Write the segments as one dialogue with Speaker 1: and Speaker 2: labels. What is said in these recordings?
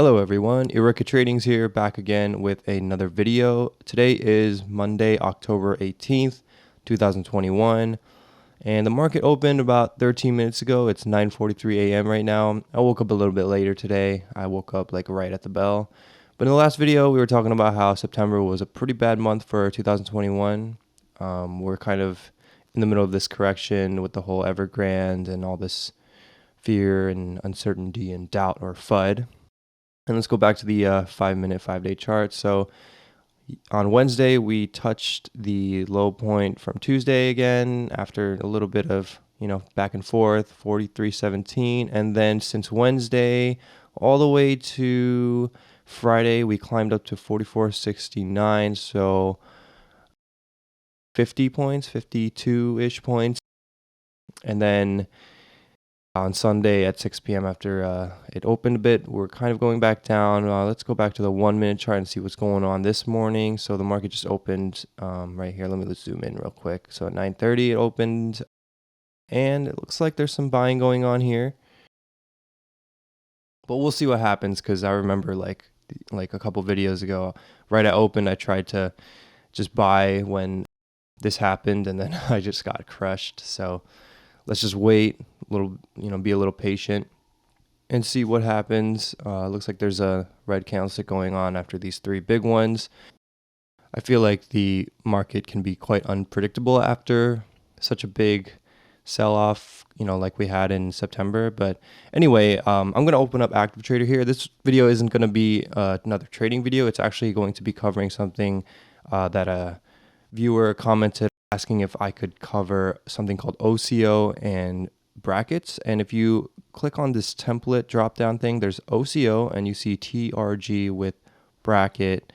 Speaker 1: Hello everyone, Iruke Trading's here, back again with another video. Today is Monday, October 18th, 2021, and the market opened about 13 minutes ago. It's 9:43 a.m. right now. I woke up a little bit later today. I woke up like right at the bell. But in the last video, we were talking about how September was a pretty bad month for 2021. We're kind of in the middle of this correction with the whole Evergrande and all this fear and uncertainty and doubt, or FUD. And let's go back to the 5-minute, 5-day chart. So on Wednesday, we touched the low point from Tuesday again after a little bit of, back and forth, 43.17. And then since Wednesday all the way to Friday, we climbed up to 44.69. So 50 points, 52-ish points. And then on Sunday at 6 p.m. after it opened a bit, we're kind of going back down. Let's go back to the 1-minute chart and see what's going on this morning. So the market just opened right here. Let's zoom in real quick. So at 9:30 it opened, and it looks like there's some buying going on here. But we'll see what happens, because I remember like a couple videos ago, right at open, I tried to just buy when this happened, and then I just got crushed. So let's just wait a little, be a little patient and see what happens. Looks like there's a red candlestick going on after these three big ones. I feel like the market can be quite unpredictable after such a big sell-off, like we had in September. But anyway, I'm going to open up Active Trader here. This video isn't going to be another trading video. It's actually going to be covering something that a viewer commented, asking if I could cover something called OCO and brackets. And if you click on this template drop down thing, there's OCO, and you see TRG with bracket,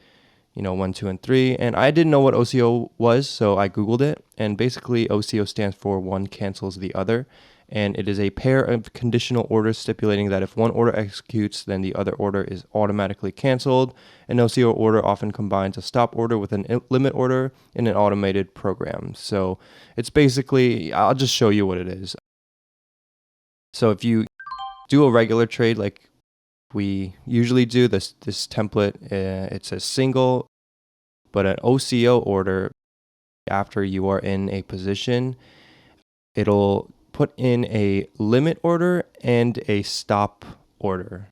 Speaker 1: 1, 2, and 3. And I didn't know what OCO was, so I Googled it. And basically OCO stands for one cancels the other. And it is a pair of conditional orders stipulating that if one order executes, then the other order is automatically canceled. An OCO order often combines a stop order with a limit order in an automated program. So it's basically, I'll just show you what it is. So if you do a regular trade like we usually do, this template, it says single, but an OCO order, after you are in a position, it'll put in a limit order and a stop order.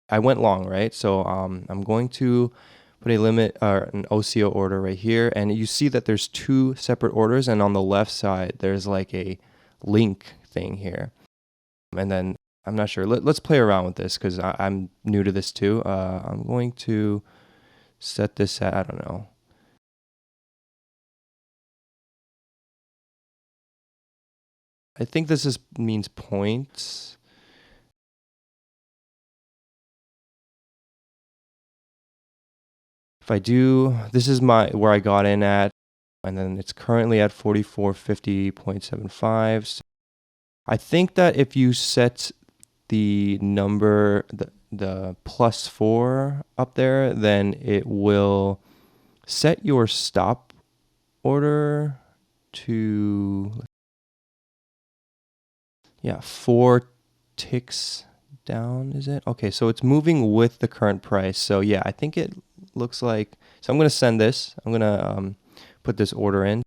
Speaker 1: I went long, right? So I'm going to put a limit or an OCO order right here, and you see that there's two separate orders, and on the left side there's like a link thing here. And then I'm not sure. Let's play around with this, because I'm new to this too. I'm going to set this at, I don't know, I think this means points. If I do, this is where I got in at, and then it's currently at 4450.75. So I think that if you set the number, the +4 up there, then it will set your stop order to, 4 ticks down, is it? Okay, so it's moving with the current price. So yeah, I think it looks like, so I'm going to send this. I'm going to put this order in.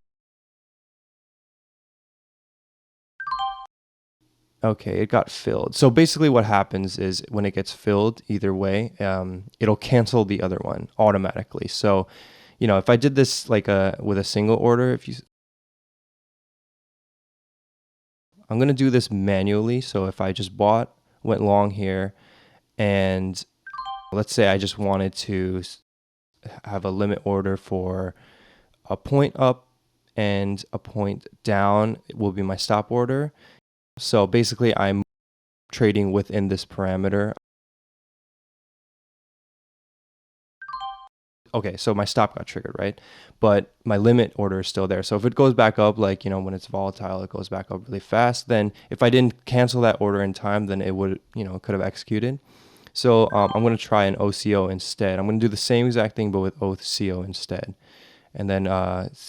Speaker 1: Okay, it got filled. So basically what happens is when it gets filled, either way, it'll cancel the other one automatically. So, if I did this like with a single order, I'm going to do this manually. So if I just went long here, and let's say I just wanted to have a limit order for a point up and a point down, it will be my stop order. So basically I'm trading within this parameter. Okay, so my stop got triggered, right? But my limit order is still there. So if it goes back up, like, when it's volatile, it goes back up really fast. Then if I didn't cancel that order in time, then it would, could have executed. So I'm going to try an OCO instead. I'm going to do the same exact thing, but with OCO instead. And then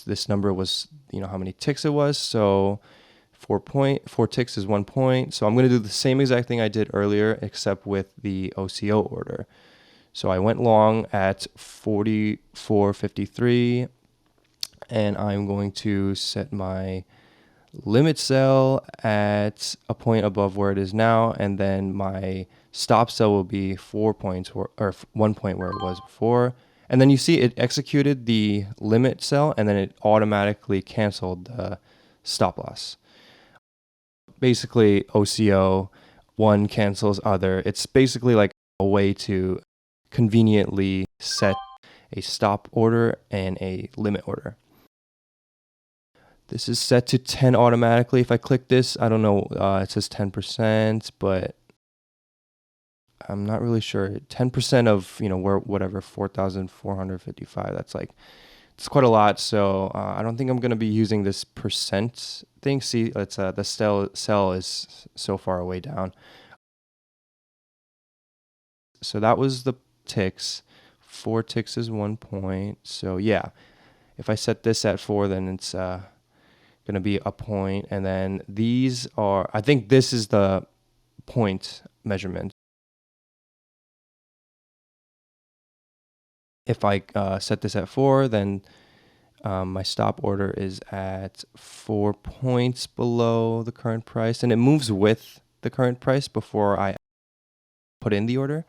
Speaker 1: this number was, how many ticks it was. So 4 ticks is 1 point. So I'm going to do the same exact thing I did earlier, except with the OCO order. So I went long at 44.53, and I'm going to set my limit sell at a point above where it is now, and then my stop sell will be 4 points or 1 point where it was before. And then you see it executed the limit sell, and then it automatically canceled the stop loss. Basically, OCO, one cancels other. It's basically like a way to conveniently set a stop order and a limit order. This is set to 10 automatically. If I click this, I don't know, it says 10%, but I'm not really sure. 10% of, whatever, 4,455, that's like, it's quite a lot. So I don't think I'm going to be using this percent thing. See, it's the sell is so far away down. So that was the ticks. 4 ticks is 1 point. So yeah, if I set this at 4, then it's going to be a point. And then these are, I think this is the point measurement. If I set this at 4, then my stop order is at 4 points below the current price, and it moves with the current price before I put in the order.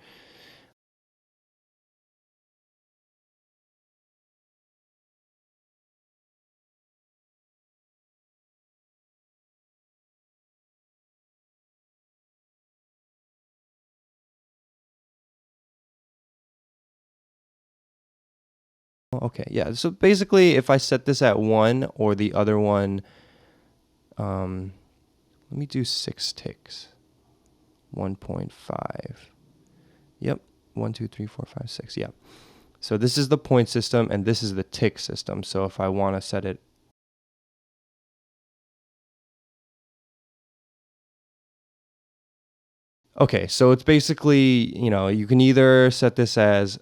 Speaker 1: Okay, yeah. So basically, if I set this at 1 or the other one, let me do 6 ticks. 1.5. Yep. 1, 2, 3, 4, 5, 6. Yeah. So this is the point system, and this is the tick system. So if I want to set it, okay, so it's basically, you can either set this as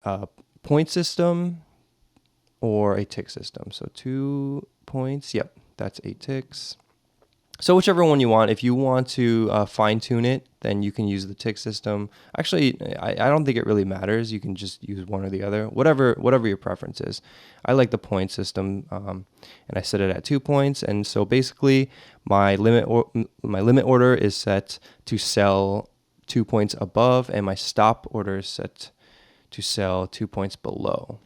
Speaker 1: a point system or a tick system. So 2 points. Yep, that's 8 ticks. So whichever one you want. If you want to fine tune it, then you can use the tick system. Actually, I don't think it really matters. You can just use one or the other, whatever your preference is. I like the point system, and I set it at 2 points. And so basically, my limit order is set to sell 2 points above, and my stop order is set to sell 2 points below.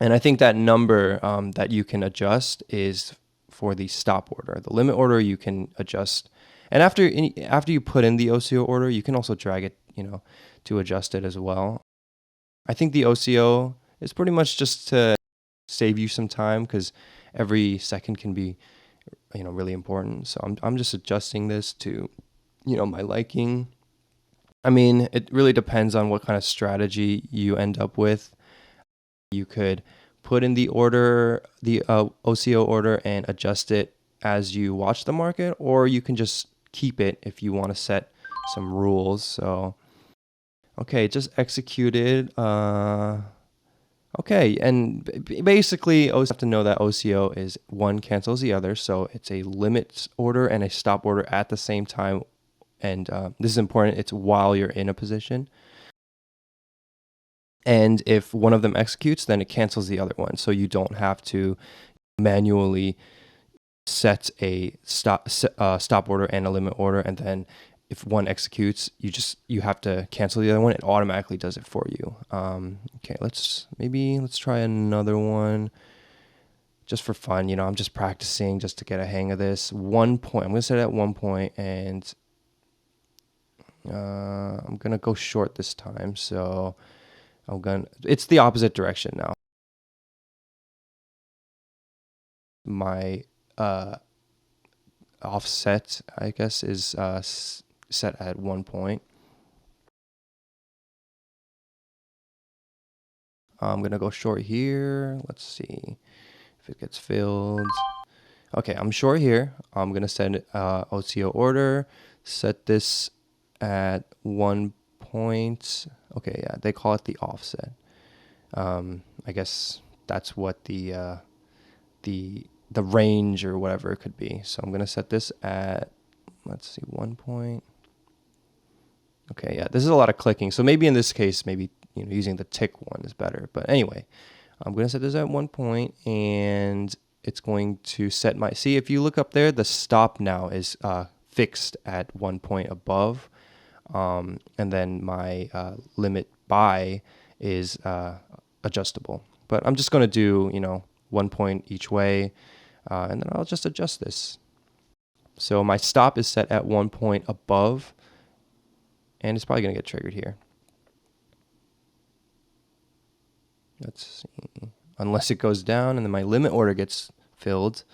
Speaker 1: And I think that number that you can adjust is for the stop order. The limit order you can adjust, and after you put in the OCO order, you can also drag it, to adjust it as well. I think the OCO is pretty much just to save you some time, because every second can be, really important. So I'm just adjusting this to, my liking. I mean, it really depends on what kind of strategy you end up with. You could put in the order, the OCO order, and adjust it as you watch the market, or you can just keep it if you want to set some rules. So, okay, just executed. Okay, and basically, you have to know that OCO is one cancels the other, so it's a limit order and a stop order at the same time. And this is important. It's while you're in a position. And if one of them executes, then it cancels the other one. So you don't have to manually set a stop order and a limit order. And then if one executes, you have to cancel the other one. It automatically does it for you. Okay, let's try another one just for fun. I'm just practicing just to get a hang of this. 1 point. I'm going to set it at 1 point, and I'm going to go short this time. So it's the opposite direction now. My offset, I guess, is set at 1 point. I'm going to go short here. Let's see if it gets filled. Okay, I'm short here. I'm going to set OCO order, set this at 1 point. Okay, yeah, they call it the offset. I guess that's what the the range or whatever it could be. So I'm going to set this at, let's see, 1 point. Okay, yeah, this is a lot of clicking. So maybe in this case, maybe using the tick one is better. But anyway, I'm going to set this at 1 point, and it's going to set my, see, if you look up there, the stop now is fixed at 1 point above. And then my limit by is adjustable. But I'm just going to do, 1 point each way, and then I'll just adjust this. So my stop is set at 1 point above, and it's probably going to get triggered here. Let's see. Unless it goes down and then my limit order gets filled.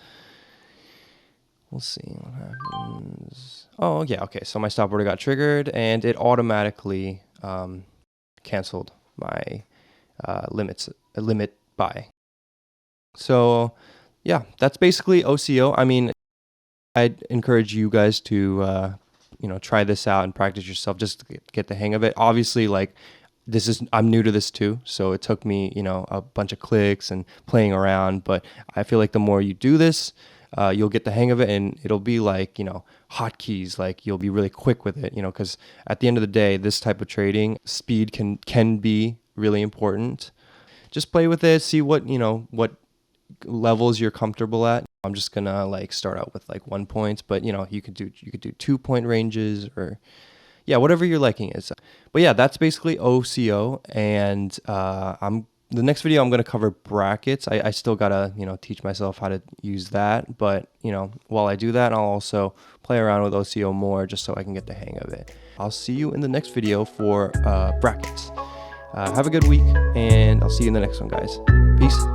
Speaker 1: We'll see what happens. Oh, yeah, okay. So my stop order got triggered, and it automatically canceled my limit buy. So, yeah, that's basically OCO. I mean, I'd encourage you guys to try this out and practice yourself, just to get the hang of it. Obviously, like, I'm new to this too, so it took me a bunch of clicks and playing around, but I feel like the more you do this, you'll get the hang of it, and it'll be like hotkeys. Like, you'll be really quick with it, because at the end of the day, this type of trading, speed can be really important. Just play with it, see what levels you're comfortable at. I'm just gonna start out with 1 point, but you could do 2 point ranges, or yeah, whatever your liking is. But yeah, that's basically OCO, and the next video I'm gonna cover brackets. I still gotta teach myself how to use that, but while I do that, I'll also play around with OCO more, just so I can get the hang of it. I'll see you in the next video for brackets. Have a good week, and I'll see you in the next one, guys. Peace.